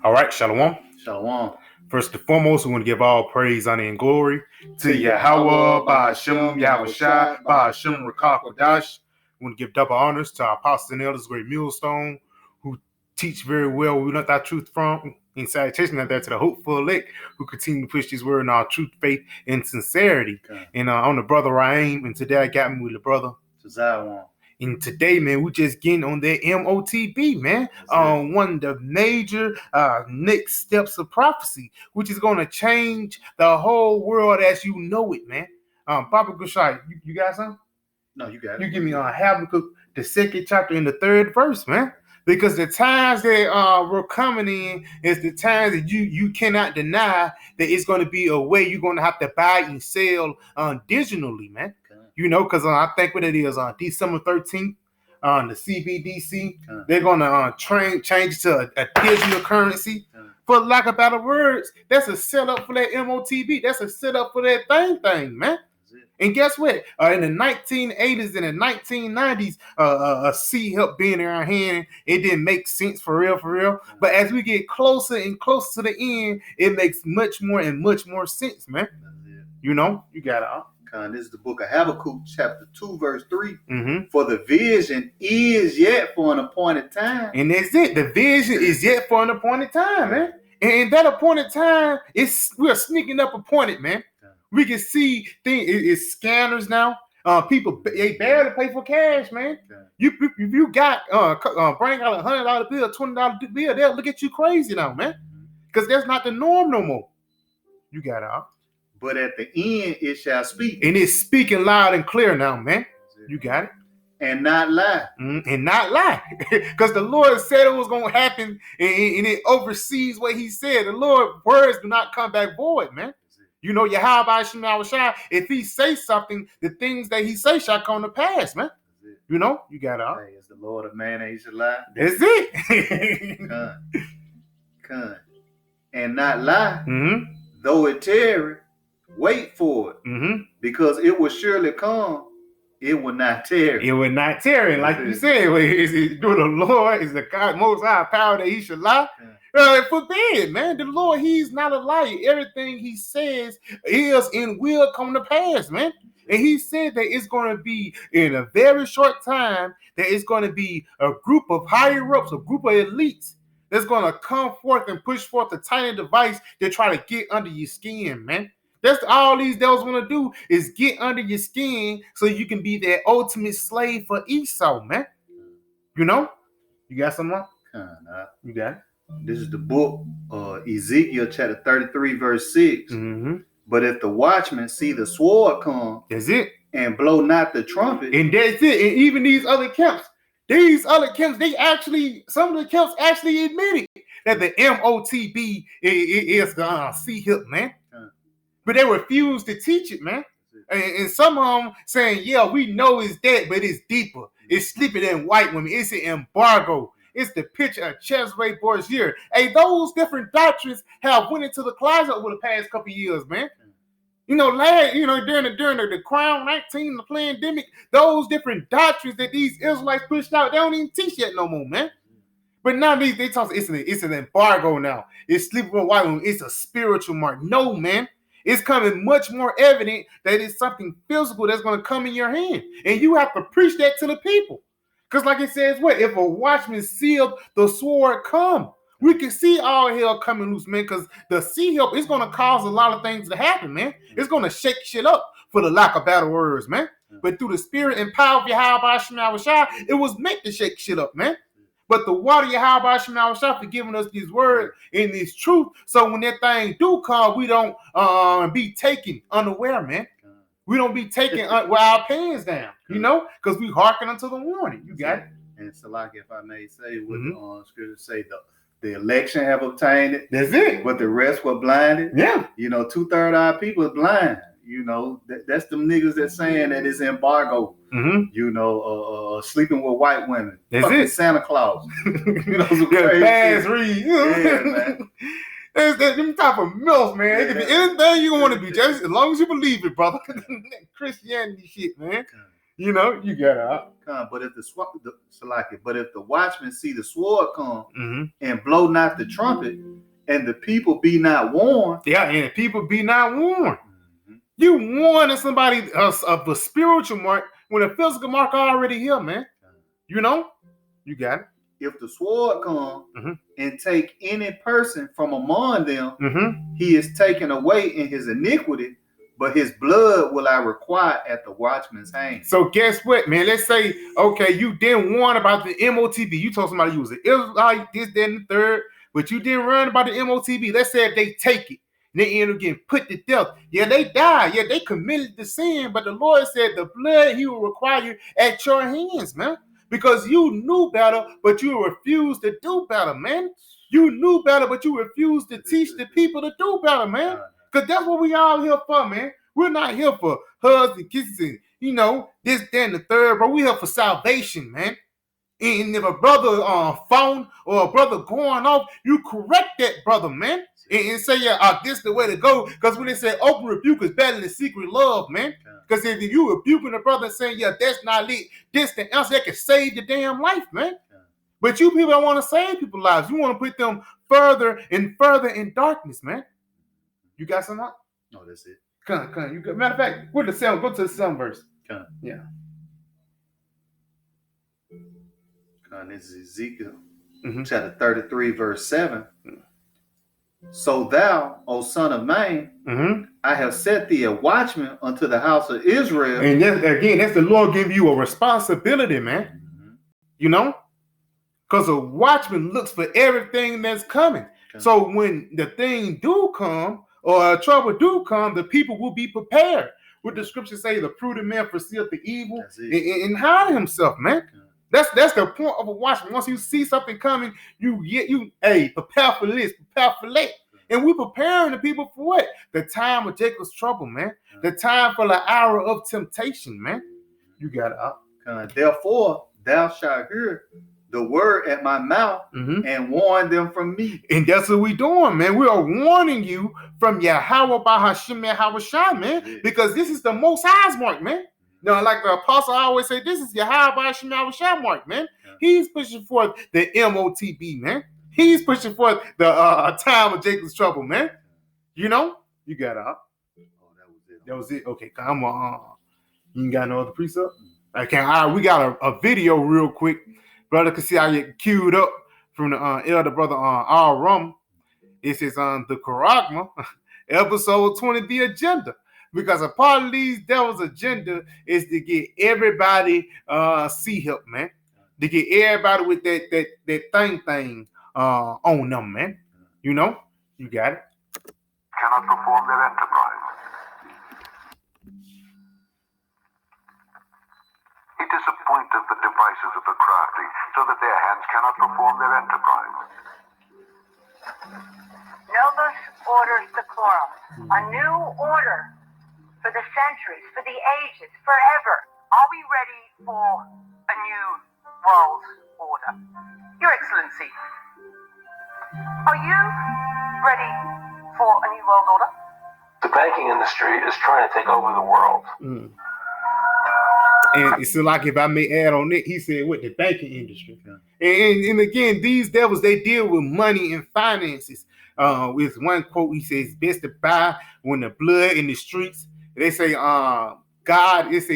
All right, Shalom. Shalom. First and foremost, we want to give all praise, honor, and glory to Yahweh, Ba'ashem, Yahushua, Ba'ashem, Rakakwadash. We want to give double honors to our apostles and elders, great millstone, who teach very well where we learned our truth from. In salutation out there to the hopeful elect who continue to push this word in our truth, faith, and sincerity. Okay. And I'm the brother Raheem, and today I got me with the brother Josiah. And today, man, we just getting on that Motb, man. One of the major next steps of prophecy, which is going to change the whole world as you know it, man. Papa Gushai, you got something? No, you got it. You give me Habakkuk, the 2nd chapter and the 3rd verse, man. Because the times that we're coming in is the times that you cannot deny that it's going to be a way you're going to have to buy and sell digitally, man. Okay. You know, because I think what it is on December 13th, the CBDC, they're going to change to a digital currency. For lack of better words, that's a setup for that Motb. That's a setup for that thing, man. And guess what? In the 1980s and the 1990s, C-Help being in our hand, it didn't make sense for real. But as we get closer and closer to the end, it makes much more sense, man. You know, you got it. This is the book of Habakkuk, chapter 2, verse 3. Mm-hmm. For the vision is yet for an appointed time. And that's it. The vision is yet for an appointed time, man. And that appointed time, we're sneaking up appointed, man. We can see things. It's scanners now. People they barely pay for cash, man. Okay. You got bring out $100 bill, $20 bill, they'll look at you crazy now, man. Because that's not the norm no more. You got it. But at the end it shall speak, and it's speaking loud and clear now, man. You got it. And not lie. And not lie. Because the Lord said it was going to happen, and it oversees what He said. The Lord's words do not come back void, man. You know, Yahweh Shai, if He say something, the things that He say shall come to pass, man. You know, you got it. Hey, is the Lord a man that He should lie? That's it. Come. And not lie. Mm-hmm. Though it tarry, wait for it. Mm-hmm. Because it will surely come. It will not tarry. It will not tarry. Like you said, is it do the Lord, is the God most high power that He should lie? Forbid, man. The Lord, He's not a liar. Everything He says is and will come to pass, man. And He said that it's going to be in a very short time that it's going to be a group of higher ups, a group of elites that's going to come forth and push forth a tiny device to try to get under your skin, man. That's all these devils want to do is get under your skin so you can be that ultimate slave for Esau, man. You know? You got something? You got it? This is the book Ezekiel chapter 33 verse 6. Mm-hmm. But if the watchmen see the sword come, that's it, and blow not the trumpet, and that's it. And even these other camps, they actually, some of the camps actually admitted that the Motb is the C-Help, man. But they refuse to teach it, man. And some of them saying, yeah, we know it's that, but it's deeper. It's sleeper than white women. It's an embargo. It's the picture of Cesare Borgia. Hey, those different doctrines have went into the closet over the past couple of years, man. You know, during the Crown 19, the pandemic, those different doctrines that these Israelites pushed out, they don't even teach yet no more, man. But now they talk, it's an embargo now. It's sleeping with white women. It's a spiritual mark. No, man. It's coming much more evident that it's something physical that's going to come in your hand. And you have to preach that to the people. Because like it says, if a watchman sealed the sword come, we can see all hell coming loose, man, because the C-Help is going to cause a lot of things to happen, man. It's going to shake shit up for the lack of better words, man. But through the spirit and power of Yahweh Shai, it was meant to shake shit up, man. But the water Yahweh Shai for giving us these words and this truth, so when that thing do come, we don't be taken unaware, man. We don't be taken with our pants down, you know, because we hearken unto the warning. You got it. And Salaki, if I may say, what the scriptures say, the election have obtained it. That's it. But the rest were blinded. Yeah. You know, 2/3 of our people are blind. You know, that's them niggas that saying that it's embargo. Mm-hmm. You know, sleeping with white women. That's fucking it. Santa Claus. You know, some fast read. Yeah, man. That's them type of milk, man. It can be anything you want to be, just as long as you believe it, brother. Christianity shit, man. You know, you got it. But if the watchmen see the sword come and blow not the trumpet, and the people be not warned. Yeah, and the people be not warned. You warning somebody of a spiritual mark when a physical mark already here, man. You know? You got it. If the sword come and take any person from among them, he is taken away in his iniquity, but his blood will I require at the watchman's hand. So guess what, man? Let's say, okay, you didn't warn about the Motb. You told somebody you was an Israelite, this, that, and the third, but you didn't run about the Motb. Let's say if they take it, and they end up getting put to death. Yeah, they died. Yeah, they committed the sin, but the Lord said the blood he will require at your hands, man. Because you knew better, but you refused to do better, man. You knew better, but you refused to teach the people to do better, man. Because that's what we all here for, man. We're not here for hugs and kisses and, you know, this, that, and the third, but we're here for salvation, man. And if a brother phone or a brother going off, you correct that brother, man. And say, yeah, this is the way to go. Because when they say open rebuke is better than secret love, man. Because if you rebuking a brother and saying, yeah, that's not lit, this, the answer, that can save the damn life, man. But you people don't want to save people's lives. You want to put them further and further in darkness, man. You got something else? No, that's it. Come. You got, matter of fact, go to the 7th verse. Come. Yeah. This is Ezekiel chapter 33, verse 7. So thou, O son of man, I have set thee a watchman unto the house of Israel. And that's the Lord giving you a responsibility, man. You know? Because a watchman looks for everything that's coming. So when the thing do come, or trouble do come, the people will be prepared. What the scripture say, the prudent man foreseeth the evil and hide himself, man. That's the point of a watchman. Once you see something coming, you prepare for this, prepare for that. And we preparing the people for what? The time of Jacob's trouble, man. The time for the hour of temptation, man. You got it. Therefore, thou shalt hear the word at my mouth and warn them from me. And that's what we doing, man. We are warning you from Yahweh by Hashem Yahawashi, man. Because this is the Most High's mark, man. Now, like the apostle always say, this is Yahweh by Hashem Yahawashi mark, man. He's pushing forth the Motb, man. He's pushing forth the time of Jacob's trouble, man. You know? You got it. That was it. Okay, come on. You ain't got no other precept? Okay, all right, we got a video real quick. Brother can see how you get queued up from the elder brother Al Rum. It says the Karagma, episode 20, the agenda. Because a part of these devils' agenda is to get everybody see help, man. To get everybody with that thing on them, man. You know? You got it. Cannot perform their enterprise. He disappointeth the devices of the crafty, so that their hands cannot perform their enterprise. Novus orders decorum, a new order for the centuries, for the ages, forever. Are we ready for a new world order? Your Excellency, are you ready for a new world order? The banking industry is trying to take over the world. And it's like, if I may add on it, he said with the banking industry. And again, these devils, they deal with money and finances. With one quote, he says, best to buy when the blood in the streets. They say, God, if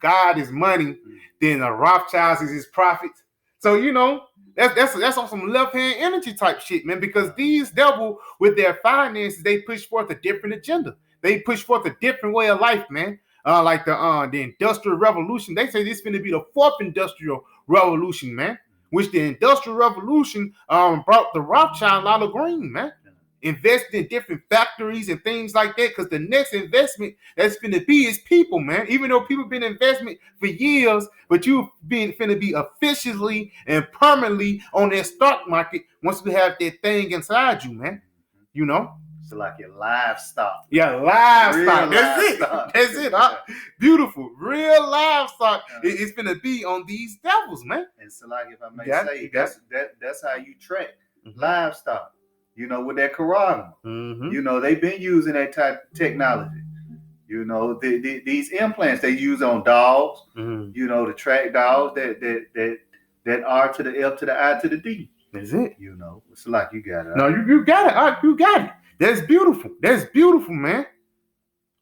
God is money, then the Rothschilds is his profits. So, you know, that's on some left-hand energy type shit, man, because these devils, with their finances, they push forth a different agenda. They push forth a different way of life, man. Like the Industrial Revolution. They say this is going to be the 4th Industrial Revolution, man. Which the Industrial Revolution brought the Rothschild out of green, man. Invested in different factories and things like that. Because the next investment that's going to be is people, man. Even though people been investment for years, but you been finna be officially and permanently on that stock market once we have that thing inside you, man. You know? So like your livestock. Yeah, livestock. Real That's livestock. it. That's it. Huh? Beautiful. Real livestock. It's gonna be on these devils, man. And so like, if I may say, that's how you track livestock. You know, with that Karagma. You know, they've been using that type of technology. You know, these implants they use on dogs. You know, to track dogs that are to the F to the I to the D. That's it. You know, it's like you got it. No, you got it. You got it. That's beautiful. That's beautiful, man.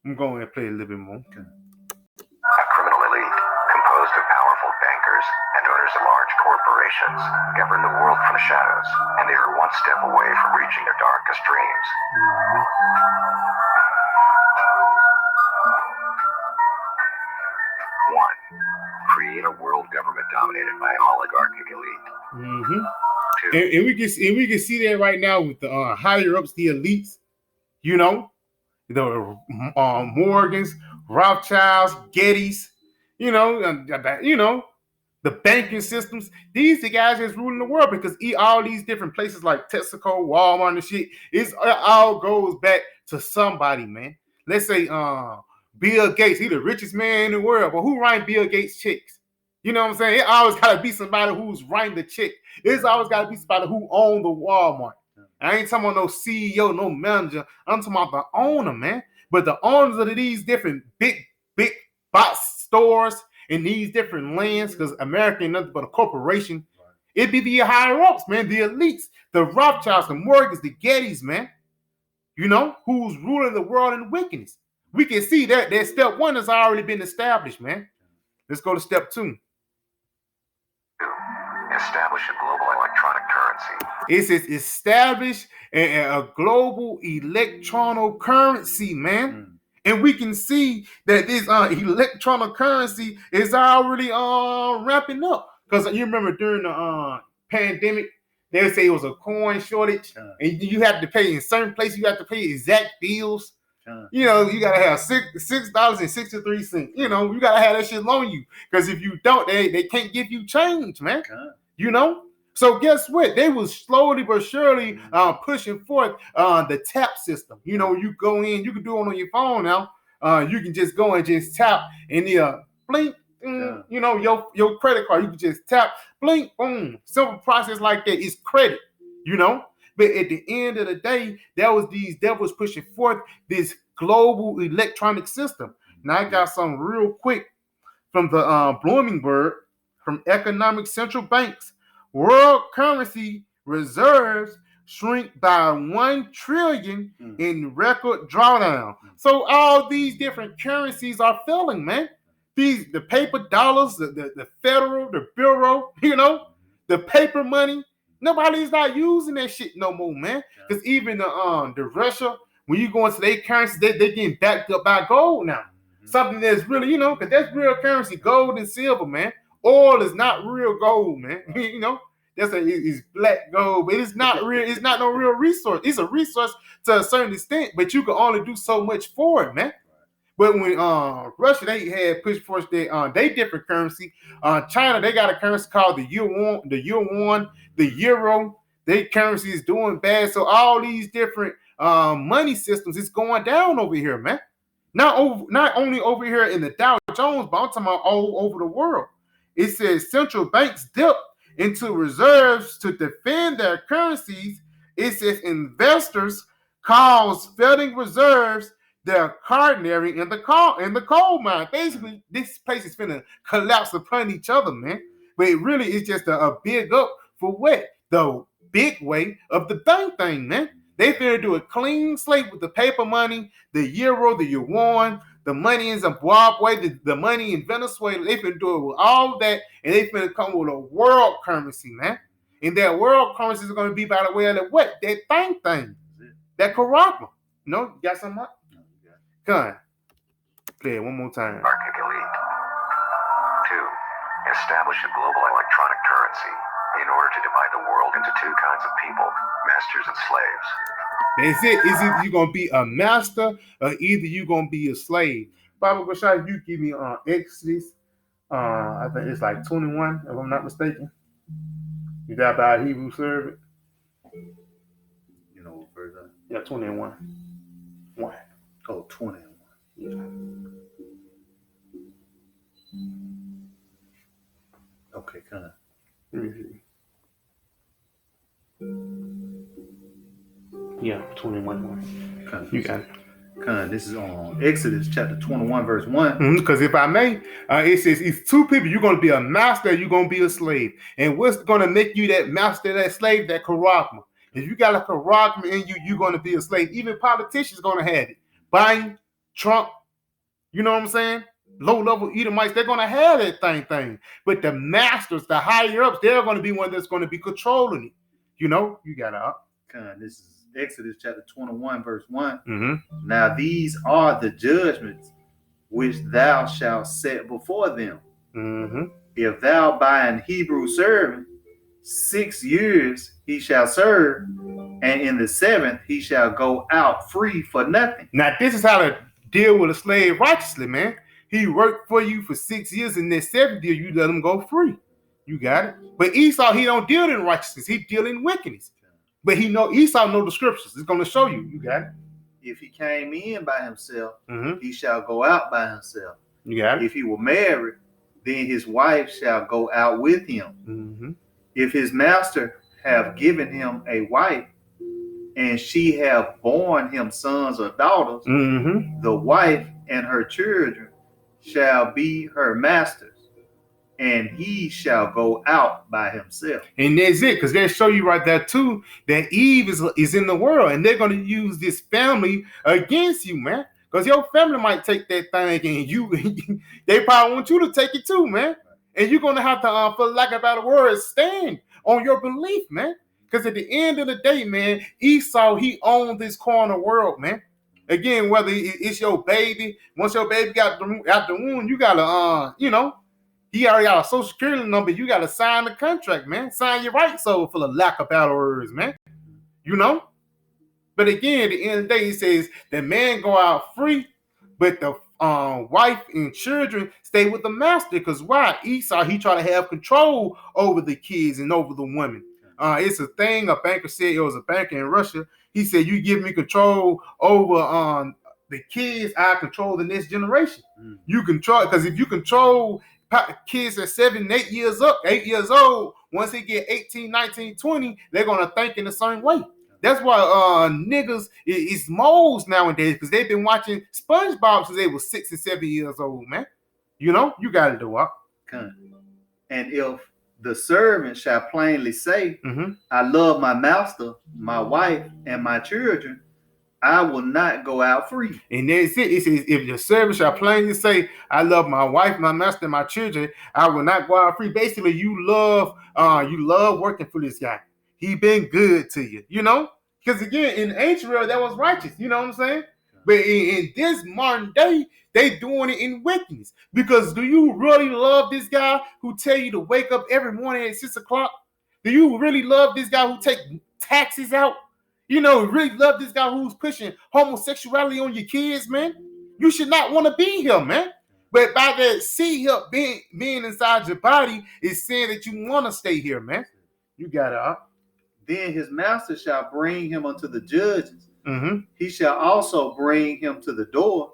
I'm going to play a little bit more. Okay. A criminal elite composed of powerful bankers and owners of large corporations govern the world from the shadows, and they are one step away from reaching their darkest dreams. One, create a world government dominated by an oligarchic elite. Two, And we can see that right now with the higher ups, the elites. You know, the Morgans, Rothschilds, Gettys. You know, the banking systems. These the guys that's ruling the world because all these different places like Texaco, Walmart, and shit. It all goes back to somebody, man. Let's say Bill Gates. He's the richest man in the world, but who writes Bill Gates checks? You know what I'm saying? It always got to be somebody who's writing the check. It's always got to be somebody who owns the Walmart. I ain't talking about no CEO, no manager. I'm talking about the owner, man. But the owners of these different big box stores in these different lands, because America ain't nothing but a corporation. It be the higher ups, man, the elites, the Rothschilds, the Morgans, the Gettys, man. You know, who's ruling the world in wickedness. We can see that step one has already been established, man. Let's go to step two. establish a global electronic currency. It says establish a global electronic currency, man. And we can see that this electronic currency is already ramping up. Because you remember during the pandemic, they would say it was a coin shortage, and you had to pay in certain places. You have to pay exact bills. You know, you gotta have $6.63. You know, you gotta have that shit on you, because if you don't, they can't give you change, man. You know. So guess what? They was slowly but surely pushing forth the tap system. You know, you go in, you can do it on your phone now. You can just go and just tap, and blink. You know, your credit card, you can just tap, blink, boom. Simple process like that is credit, you know. But at the end of the day, that was these devils pushing forth this global electronic system. Now I got some real quick from the Bloomberg, from economic central banks. World currency reserves shrink by 1 trillion in record drawdown. So all these different currencies are failing, man. The paper dollars, the federal, the bureau, you know, the paper money. Nobody's not using that shit no more, man. Because even the Russia, when you go into their currency, they getting backed up by gold now. Something that's really, you know, because that's real currency, gold and silver, man. Oil is not real gold, man. You know, it's black gold, but it's not real. It's not no real resource. It's a resource to a certain extent, but you can only do so much for it, man. But when Russia, they had pushed forth they different currency. China, they got a currency called the yuan, the euro. Their currency is doing bad. So all these different money systems is going down over here, man. Not only over here in the Dow Jones, but I'm talking about all over the world. It says central banks dip into reserves to defend their currencies. It says investors cause failing reserves their cardinary in the coal mine. Basically, this place is finna collapse upon each other, man. But it really is just a big up for what? The big way of the bank thing, man. They finna do a clean slate with the paper money, the euro, the yuan, the money in Zimbabwe, the money in Venezuela. They finna do it with all that, and they finna come with a world currency, man. And that world currency is gonna be by the way of what? That thing. That Caracas. No, you got something up? Come on. Play it one more time. Arctic elite. 2. Establish a global electronic currency in order to divide the world into 2 kinds of people, masters and slaves. That's it. Is either you're gonna be a master or either you're gonna be a slave. Baba Bashar, you give me Exodus. I think it's like 21, if I'm not mistaken. You got about Hebrew servant. You know what verse that? Yeah, 21. 1. Oh, 21. Yeah. Okay, kind of. Yeah, 21. Kind of. You got it. This is on Exodus chapter 21, verse 1. Because if I may, it says it's two people. You're going to be a master, you're going to be a slave. And what's going to make you that master, that slave? That charagma. If you got a charagma in you, you're going to be a slave. Even politicians going to have it. Biden, Trump, you know what I'm saying? Low-level Edomites, they're going to have that thing. But the masters, the higher-ups, they're going to be one that's going to be controlling it. You know, you got to. This is Exodus chapter 21, verse 1. Now these are the judgments which thou shalt set before them. If thou buy an Hebrew servant, 6 years he shall serve, and in the 7th he shall go out free for nothing. Now this is how to deal with a slave righteously, man. He worked for you for 6 years, and that 7th year you let him go free. You got it. But Esau, he don't deal in righteousness. He deal in wickedness. But Esau know the scriptures. It's going to show you. You got it. If he came in by himself, he shall go out by himself. You got it. If he were married, then his wife shall go out with him. If his master have given him a wife, and she have borne him sons or daughters, the wife and her children shall be her masters, and he shall go out by himself. And that's it, because they show you right there too that Eve is in the world, and they're going to use this family against you, man. Because your family might take that thing, and they probably want you to take it too, man. And you're going to have to, for lack of a better word, stand on your belief, man. Because at the end of the day, man, Esau, he owns this corner world, man. Again, whether it's your baby, once your baby got out the womb, you got to, he already got a social security number. You got to sign the contract, man. Sign your rights over for the lack of better words, man. You know? But again, at the end of the day, he says the man go out free, but the wife and children stay with the master. Because why? Esau, he try to have control over the kids and over the women. It's a thing. A banker said, it was a banker in Russia. He said, you give me control over the kids, I control the next generation. You control, because if you control kids at 7, 8 years old, once they get 18, 19, 20, they're going to think in the same way. That's why niggas is moles nowadays, because they've been watching SpongeBob since they were 6 and 7 years old, man. You know, you got to do it. And if the servant shall plainly say, I love my master, my wife, and my children, I will not go out free. And that's it. It says, if the servant shall plainly say, I love my wife, my master, and my children, I will not go out free. Basically, you love working for this guy. He been good to you, you know? Because again, in the ancient world, that was righteous. You know what I'm saying? But in this modern day, they doing it in wickedness. Because do you really love this guy who tell you to wake up every morning at 6 o'clock? Do you really love this guy who take taxes out? You know, really love this guy who's pushing homosexuality on your kids, man? You should not want to be here, man. But by that seed help being inside your body is saying that you want to stay here, man. You got it. Then his master shall bring him unto the judges. He shall also bring him to the door,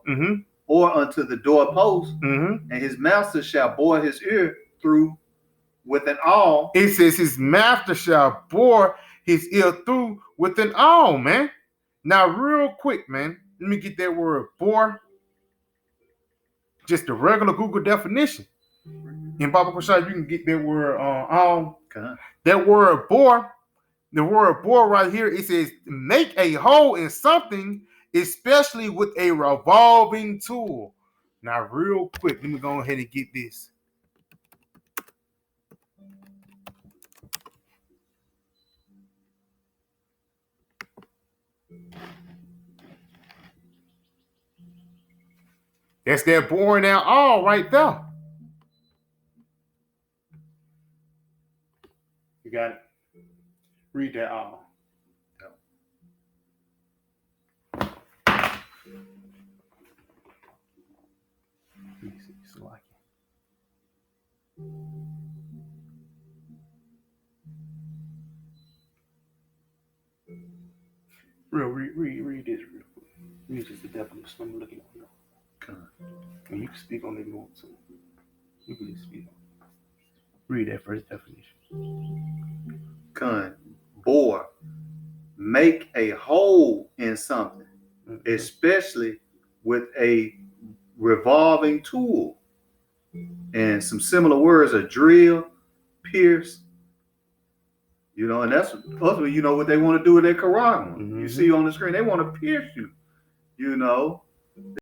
or unto the doorpost, and his master shall bore his ear through with an awl. It says his master shall bore his ear through with an awl, man. Now, real quick, man, let me get that word bore. Just the regular Google definition. In Bible Quashai, you can get that word awl. That word bore. The word bore right here, it says make a hole in something, especially with a revolving tool. Now, real quick, let me go ahead and get this. That's that boring out all right there. You got it? Read that all. Read this real quick. Read just the definition. I'm looking at it. And you can speak on it if you want to. You can just speak on it. Read that first definition. Bore. Make a hole in something. especially with a revolving tool. And some similar words are drill, pierce, and that's ultimately, what they want to do with their Quran. You see on the screen, they want to pierce you.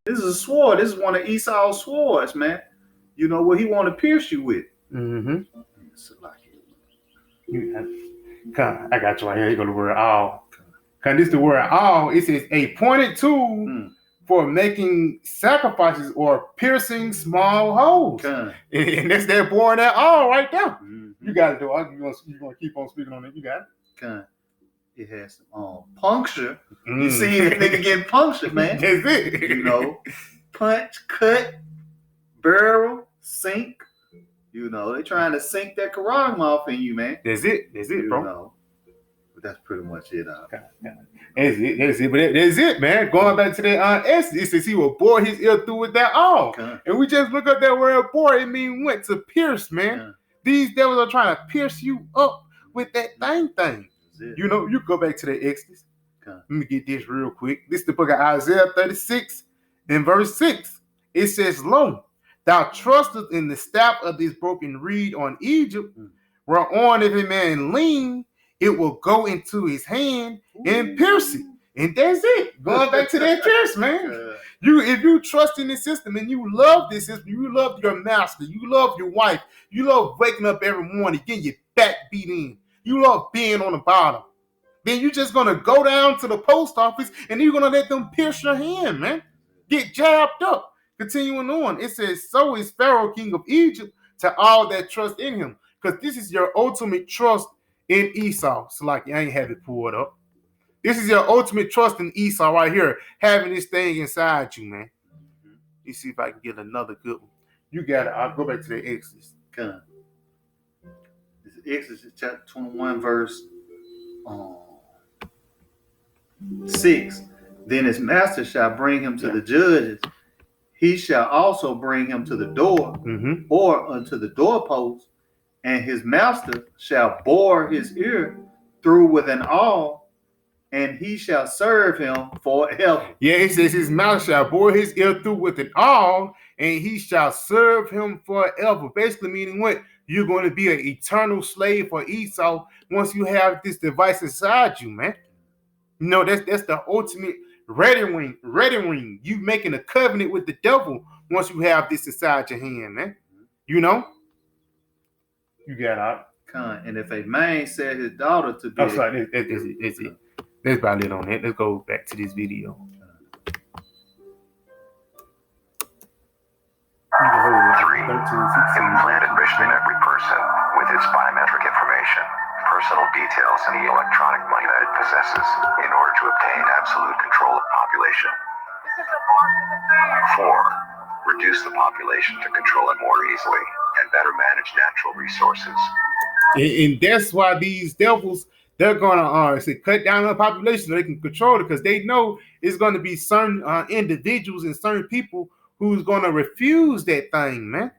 This is a sword. This is one of Esau's swords, man. What he want to pierce you with. I got you right here. You go to the word all. Cause this is the word all. It says a pointed tool for making sacrifices or piercing small holes. And that's that boring that all right there. You got to do it. You're going to keep on speaking on it. You got it. It has some puncture. You see the nigga getting punctured, man. That's it. Punch, cut, barrel, sink. They trying to sink that Quran off in you, man. That's it, bro. But that's pretty much it. That's it. But that's it, man. Going back to that it says he will bore his ear through with that all. And we just look up that word bore. It means went to pierce, man. These devils are trying to pierce you up with that thing. You go back to the Exodus. Let me get this real quick. This is the book of Isaiah 36 and verse 6. It says, lo, thou trustest in the staff of this broken reed on Egypt, whereon if a man lean, it will go into his hand and pierce it. And that's it. Going back to that pierce, man. If you trust in this system and you love this system, you love your master, you love your wife, you love waking up every morning, getting your back beat in, you love being on the bottom, then you're just going to go down to the post office and you're going to let them pierce your hand, man. Get jabbed up. Continuing on, it says, so is Pharaoh, king of Egypt, to all that trust in him. Because this is your ultimate trust in Esau. So like, I ain't have it pulled up. This is your ultimate trust in Esau right here, having this thing inside you, man. Let me see if I can get another good one. You got it. I'll go back to the Exodus. This is Exodus chapter 21, verse 6. Then his master shall bring him to the judges. He shall also bring him to the door or unto the doorpost, and his master shall bore his ear through with an awl, and he shall serve him forever. Yeah, it says his mouth shall bore his ear through with an awl, and he shall serve him forever. Basically meaning what? You're going to be an eternal slave for Esau once you have this device inside you, man. That's the ultimate ready ring. You making a covenant with the devil once you have this inside your hand, man. You got it. And if a man said his daughter to be... I'm sorry, that's it. That's about it on that. Let's go back to this video. 3. Implanted vision in every person with its biometric information, personal details, and the electronic money that it possesses in order to obtain absolute control of the population. 4. Reduce the population to control it more easily and better manage natural resources. And that's why these devils, they're going to cut down the population so they can control it, because they know it's going to be certain individuals and certain people who's going to refuse that thing, man.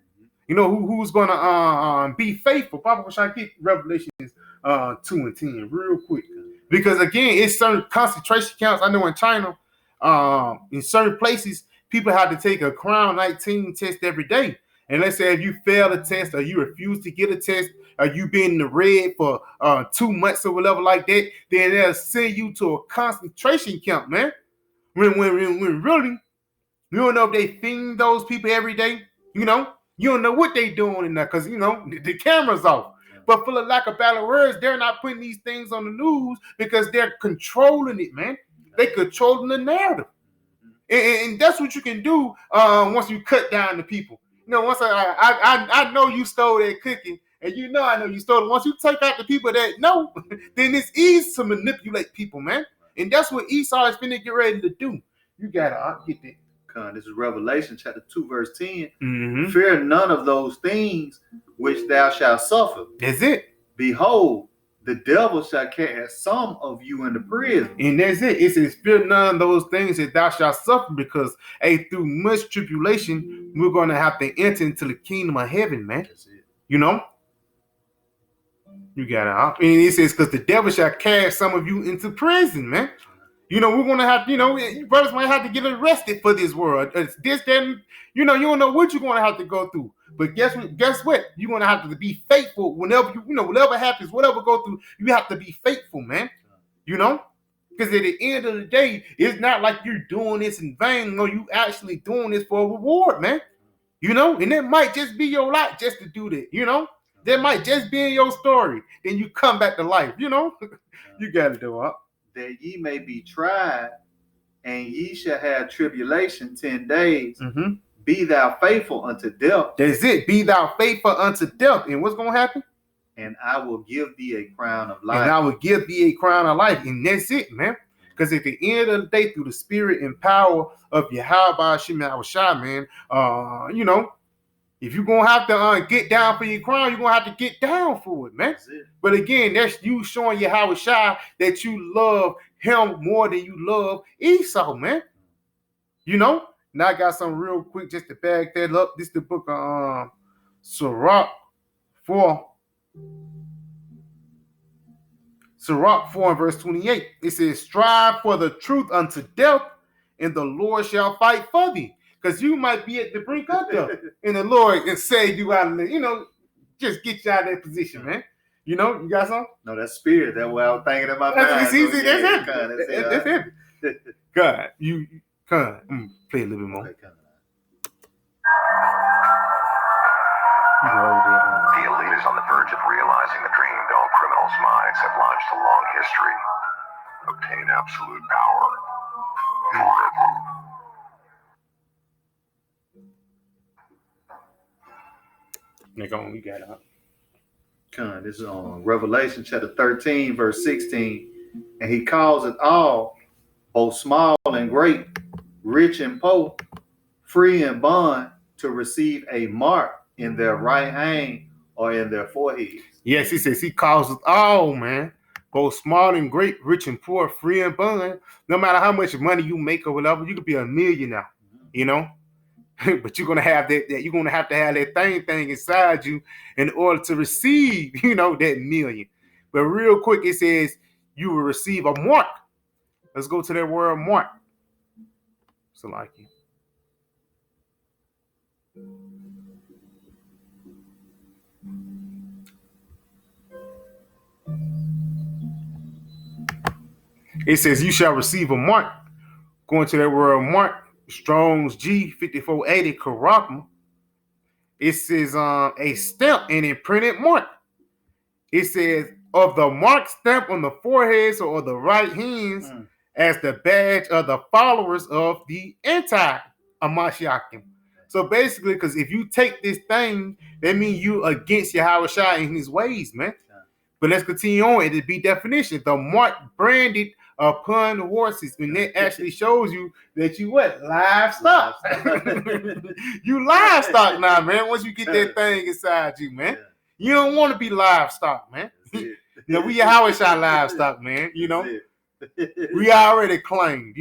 Who's going to be faithful. Papa was trying to get Revelations 2 and 10 real quick. Because, again, it's certain concentration camps. I know in China, in certain places, people have to take a Crown 19 test every day. And let's say if you fail a test or you refuse to get a test or you been in the red for 2 months or whatever like that, then they'll send you to a concentration camp, man. When really, you don't know if they feed those people every day. You don't know what they doing in there because, the camera's off. But for the lack of better words, they're not putting these things on the news because they're controlling it, man. They controlling the narrative. And that's what you can do once you cut down the people. Once I know you stole that cookie, and I know you stole it. Once you take out the people that know, then it's easy to manipulate people, man. And that's what Esau is finna get ready to do. You gotta get that. This is Revelation chapter 2, verse 10. Fear none of those things which thou shalt suffer. That's it. Behold, the devil shall cast some of you into prison. And that's it. It says, fear none of those things that thou shalt suffer, because through much tribulation, we're going to have to enter into the kingdom of heaven, man. That's it. You got it. And it says, because the devil shall cast some of you into prison, man. You know, we're gonna have, you brothers might have to get arrested for this world. It's this, then, you don't know what you're gonna have to go through. But guess what? You're gonna have to be faithful whenever whatever happens, whatever go through, you have to be faithful, man. Because at the end of the day, it's not like you're doing this in vain. No, you actually doing this for a reward, man. And it might just be your lot just to do that, That might just be in your story. Then you come back to life, You got to do it. That ye may be tried, and ye shall have tribulation 10 days. Mm-hmm. Be thou faithful unto death. That's it. Be thou faithful unto death. And what's going to happen? And I will give thee a crown of life. And I will give thee a crown of life. And that's it, man. Because at the end of the day, through the spirit and power of Yahweh Shai, man, if you're going to have to get down for your crown, you're going to have to get down for it, man. But again, that's you showing Yahweh Shai that you love him more than you love Esau, man. Now I got something real quick just to back that up. This is the book of Sirach 4. Sirach 4 and verse 28. It says, strive for the truth unto death, and the Lord shall fight for thee. Because you might be at the brink of death, and the Lord can save you out of it. Just get you out of that position, man. You got something? No, that's spirit. That's what I was thinking about. That's easy. That's it. God, you play a little bit more. The elite is on the verge of realizing the dream that all criminals' minds have launched a long history. Obtain absolute power forever. You got it. This is on Revelation chapter 13, verse 16. And he calls it all, both small and great, rich and poor, free and bond, to receive a mark in their right hand or in their foreheads. Yes, he says he calls it all, man. Both small and great, rich and poor, free and bond. No matter how much money you make or whatever, you could be a millionaire, But you're gonna have that you're gonna have to have that thing inside you in order to receive, that million. But real quick, it says you will receive a mark. Let's go to that word mark. So like you. It says you shall receive a mark. Going to that word mark. Strong's G 5480 Karachma. It says a stamp and imprinted mark. It says of the mark stamp on the foreheads or the right hands as the badge of the followers of the anti-Amashiachim. So basically, because if you take this thing, that means you against Yahweh Shai in his ways, man. But let's continue on. It'll be definition. The mark branded upon horses, and that actually shows you that you what? Livestock. You livestock now, man. Once you get that thing inside you, man. You don't want to be livestock, man. We Yahweh Shai livestock, man. We already claimed,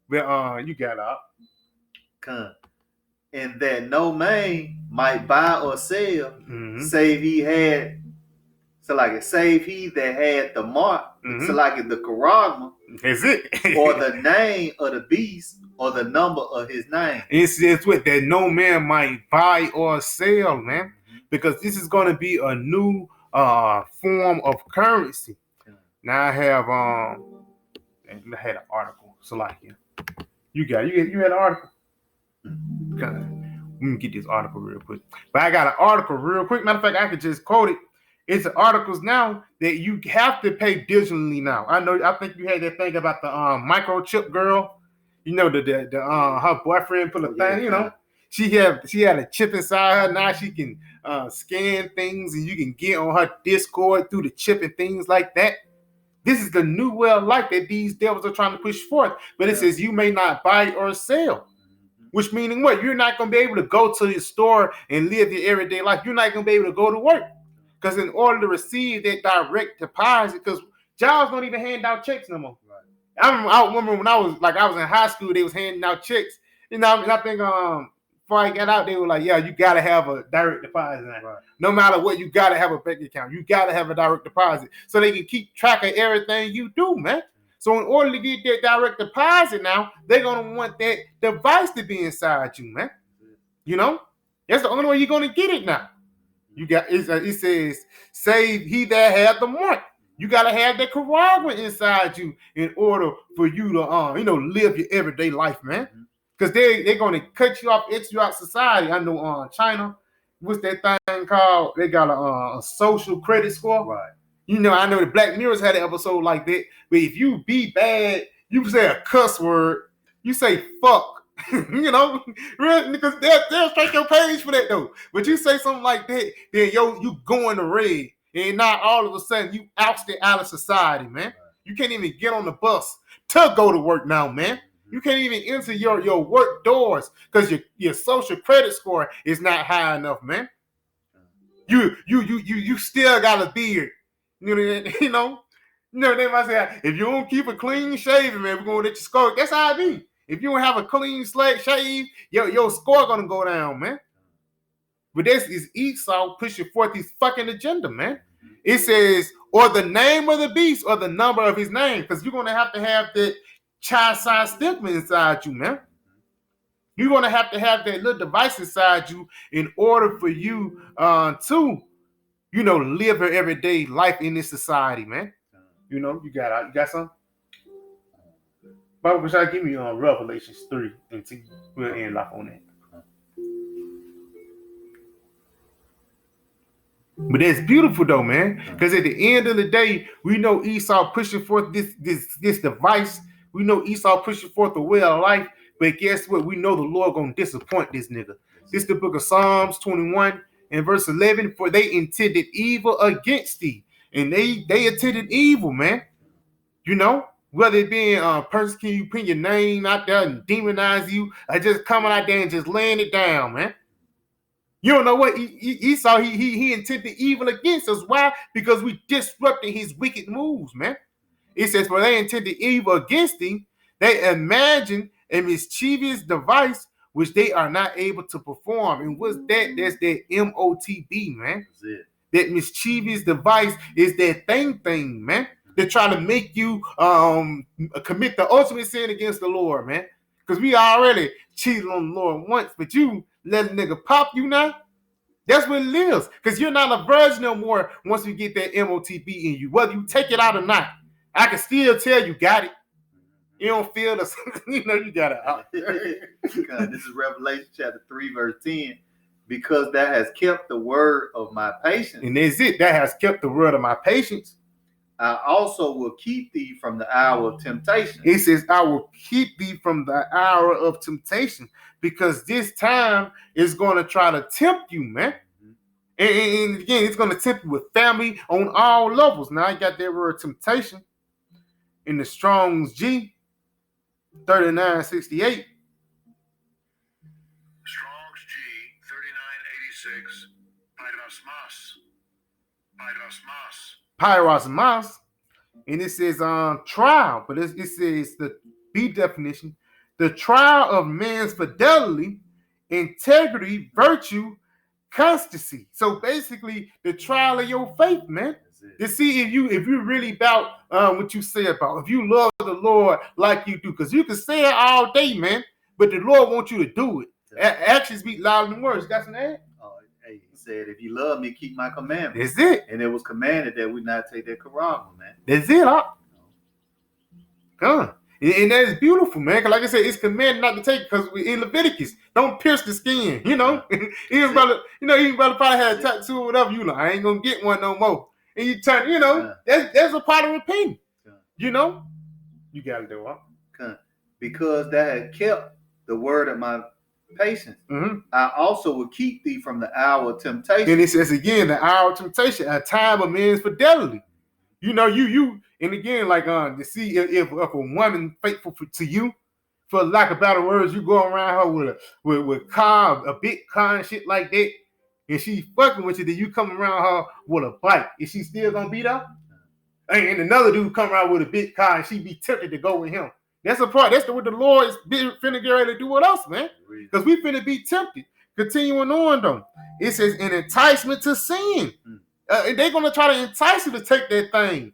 But you got up. And that no man might buy or sell, save he had. So like it save he that had the mark. So like it the Karagma. That's it. Or the name of the beast or the number of his name. It's with that no man might buy or sell, man. Because this is going to be a new form of currency. Now I have I had an article. So like you had an article. Okay. Let me get this article real quick. But I got an article real quick. Matter of fact, I could just quote it. It's articles now that you have to pay digitally now. I think you had that thing about the microchip girl. The her boyfriend put a thing, She had a chip inside her. Now she can scan things and you can get on her Discord through the chip and things like that. This is the new way of life that these devils are trying to push forth. But it says you may not buy or sell. Which meaning what? You're not going to be able to go to the store and live your everyday life. You're not going to be able to go to work. Because in order to receive that direct deposit, because jobs don't even hand out checks no more. Right. I remember when I was in high school, they was handing out checks. And I think before I got out, they were like, yeah, you got to have a direct deposit. Right. No matter what, you got to have a bank account. You got to have a direct deposit so they can keep track of everything you do, man. So in order to get that direct deposit now, they're going to want that device to be inside you, man. You know? That's the only way you're going to get it now. You got it says, save he that hath the mark. You got to have that Caragua inside you in order for you to, live your everyday life, man. Because they're going to cut you off, exit you out society. I know China, what's that thing called? They got a social credit score. Right. You know, I know the Black Mirrors had an episode like that. But if you be bad, you say a cuss word, you say fuck. Really, because they'll strike your page for that though. But you say something like that, then you go in the red, and not all of a sudden you ousted out of society, man. Right. You can't even get on the bus to go to work now, man. You can't even enter your work doors because your social credit score is not high enough, man. You still got a beard, they might say if you don't keep a clean shaven, man, we're gonna let you score. That's how it be. If you don't have a clean slate shave, your score gonna go down, man. But this is Esau pushing forth his fucking agenda, man. It says, or the name of the beast, or the number of his name, because you're gonna have that child-size stigma inside you, man. You're gonna have that little device inside you in order for you to, live your everyday life in this society, man. You got something? Bible Bashar, give me Revelations 3 and 2. We'll end off on that. But that's beautiful though, man. Because at the end of the day, we know Esau pushing forth this device. We know Esau pushing forth the way of life. But guess what? We know the Lord gonna disappoint this nigga. This is the book of Psalms 21 and verse 11. For they intended evil against thee, and they intended evil, man. Whether it being persecuting you, putting your name out there and demonize you, or just coming out there and just laying it down, man. You don't know what Esau, he intended evil against us. Why? Because we disrupted his wicked moves, man. It says, for they intended evil against thee, they imagine a mischievous device which they are not able to perform. And what's that? That's that Motb, man. That's it. That mischievous device is that thing, man. They try to make you commit the ultimate sin against the Lord, man. Because we already cheated on the Lord once, but you let a nigga pop you now. That's what it is. Because you're not a virgin no more once you get that Motb in you. Whether you take it out or not, I can still tell you got it. You don't feel the, you got it out. This is Revelation chapter 3, verse 10. Because that has kept the word of my patience. And that's it. That has kept the word of my patience. I also will keep thee from the hour of temptation. It says, I will keep thee from the hour of temptation, because this time is going to try to tempt you, man. And again, it's going to tempt you with family on all levels. Now, I got that word temptation in the Strong's G, 3968. Strong's G, 3986. Pyros mas, and it says trial, but it says the B definition, the trial of man's fidelity, integrity, virtue, constancy. So basically, the trial of your faith, man. To see if you really about what you say about, if you love the Lord like you do, because you can say it all day, man, but the Lord wants you to do it. Actions speak louder than words. Got some ad? He said, if you love me, keep my commandments. That's it. And it was commanded that we not take that Quran, man. That's it, huh? And that is beautiful, man. Because like I said, it's commanded not to take it, because in Leviticus, don't pierce the skin, even brother probably had a tattoo or whatever, I ain't going to get one no more. And you turn, that's a part of repenting. You got to do it. Because that had kept the word of my patience. I also will keep thee from the hour of temptation. And it says again, the hour of temptation, a time of men's fidelity. And again, like to see if a woman faithful to you, for lack of better words, you go around her with car, a big car and shit like that, and she fucking with you, then you come around her with a bike. Is she still gonna beat up? And another dude come around with a big car and she be tempted to go with him. That's the part. That's what the Lord is finna get ready to do with us, man. Because we finna be tempted. Continuing on, though. It says an enticement to sin. They're going to try to entice you to take that thing.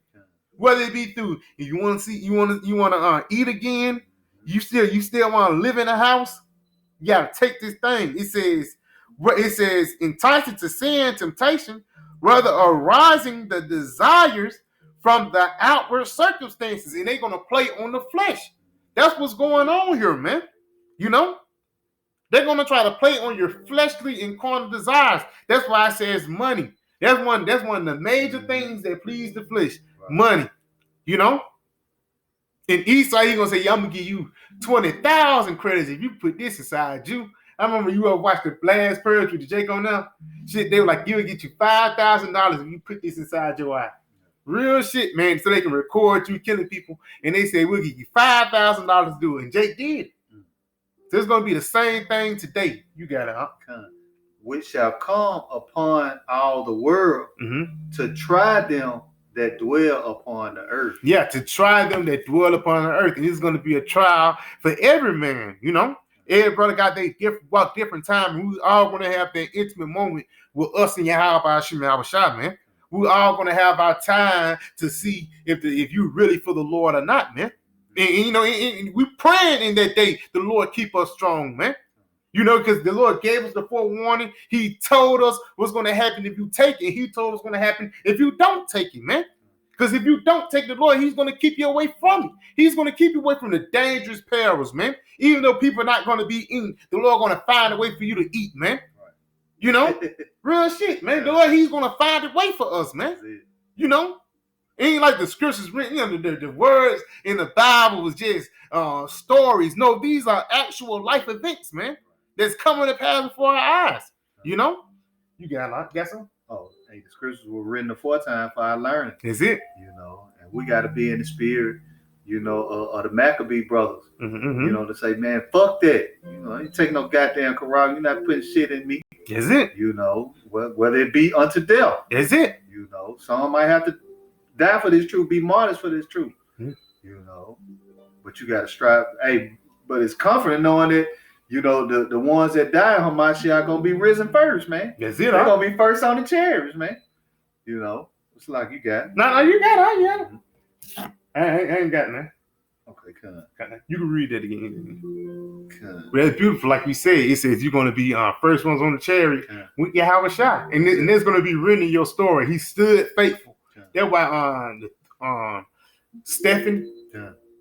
Whether it be through, if you want to see, you want to eat again, you still want to live in a house, you gotta take this thing. It says enticing to sin, temptation, rather arising the desires from the outward circumstances, and they're gonna play on the flesh. That's what's going on here, man. You know, they're gonna try to play on your fleshly and carnal desires. That's why I says money. That's one of the major things that please the flesh. Right. Money. You know? In Esau, he's gonna say, yeah, I'm gonna give you 20,000 credits if you put this inside you. I remember you ever watched the Last Purge with the Jake on now. Shit, they were like, you'll get you $5,000 if you put this inside your eye. Real shit, man. So they can record you killing people, and they say we'll give you $5,000 to do it. And Jake did. So it's gonna be the same thing today. You got it, huh? Which shall come upon all the world to try them that dwell upon the earth. Yeah, to try them that dwell upon the earth. And it's going to be a trial for every man, you know. Every brother got their different time. And we all going to have that intimate moment with us and Yahweh Shah, man. We all going to have our time to see if you really for the Lord or not, man. And you know, and we praying in that day, the Lord keep us strong, man. You know, because the Lord gave us the forewarning. He told us what's going to happen if you take it. He told us what's going to happen if you don't take it, man. Because if you don't take the Lord, he's going to keep you away from it. He's going to keep you away from the dangerous perils, man. Even though people are not going to be eating, the Lord going to find a way for you to eat, man. Right. You know? Real shit, man. The Lord, he's going to find a way for us, man. You know? It ain't like the scriptures written, you know, the words in the Bible was just stories. No, these are actual life events, man. That's coming to pass before our eyes. You know? You got some? Oh, hey, the scriptures were written aforetime for our learning. Is it? You know, and we got to be in the spirit, you know, of the Motb brothers. You know, to say, man, fuck that. You know, I ain't taking no goddamn Quran. You're not putting shit in me. Is it? You know, whether it be unto death. Is it? You know, some might have to die for this truth, be martyrs for this truth. You know, but you got to strive. Hey, but it's comforting knowing that, you know, the ones that die in Hamashiach are going to be risen first, man. That's it. They're going to be first on the chariots, man. You know, it's like you got it. No, you got it. I ain't got it, Okay, come on. You can read that again. Well, it's beautiful. Like we said, it says you're going to be first ones on the chariot with Yahweh Shah. And there's going to be written in your story. He stood faithful. That's why Stephen,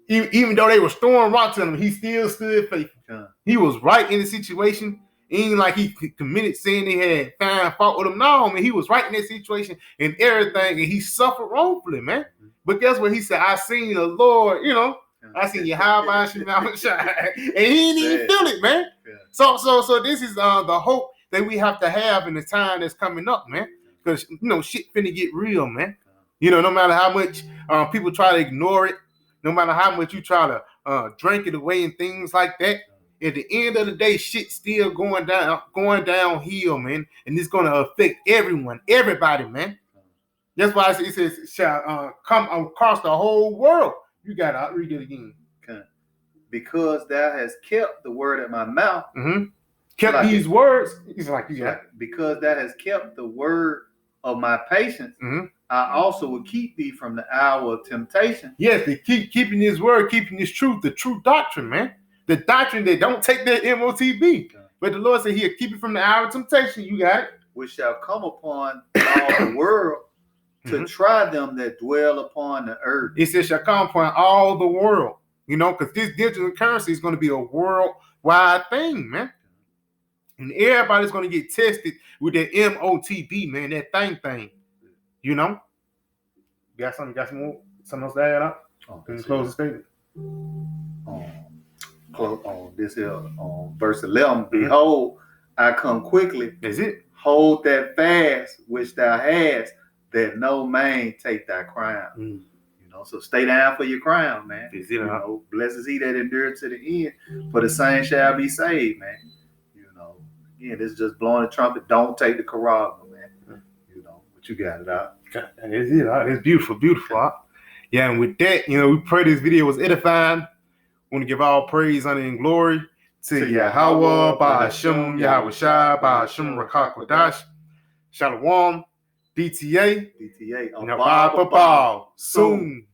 even though they were throwing rocks at him, he still stood faithful. He was right in the situation. Ain't like he committed sin. They had found fault with him. No, man, he was right in that situation and everything, and he suffered wrongfully, man. But guess what? He said, I seen the Lord, you know, I seen Yahweh and he didn't even feel it, man. So this is the hope that we have to have in the time that's coming up, man. Because, you know, shit finna get real, man. You know, no matter how much people try to ignore it, no matter how much you try to drink it away and things like that, at the end of the day, shit's still going downhill, man. And it's going to affect everybody, man. That's why it says shall come across the whole world. You got to read it again. Because thou hast kept the word at my mouth. Kept like these words. He's like, because thou hast kept the word of my patience, I also will keep thee from the hour of temptation. Yes, they keeping his word, keeping his truth, the true doctrine, man. The doctrine that don't take that Motb. But the Lord said he'll keep you from the hour of temptation. You got it. Which shall come upon all the world to try them that dwell upon the earth. It says shall come upon all the world. You know, because this digital currency is going to be a worldwide thing, man. And everybody's going to get tested with that Motb, man, that thing. You know? Got something else to add up? Close the statement. On this here, on verse 11, behold, I come quickly. Is it? Hold that fast which thou hast, that no man take thy crown. You know, so stay down for your crown, man. Is it? You know, blessed is he that endured to the end, for the same shall be saved, man. You know, again, this is just blowing the trumpet. Don't take the Quran, man. You know, but you got it out. That is it. It's beautiful. Yeah, and with that, you know, we pray this video was edifying. We want to give all praise, honor, and glory to Yahweh, Ba'ashem, Yahweh Shai, Ba'ashem, Rakak Wadash, Shalom, DTA, DTA, Nabab Babal, soon.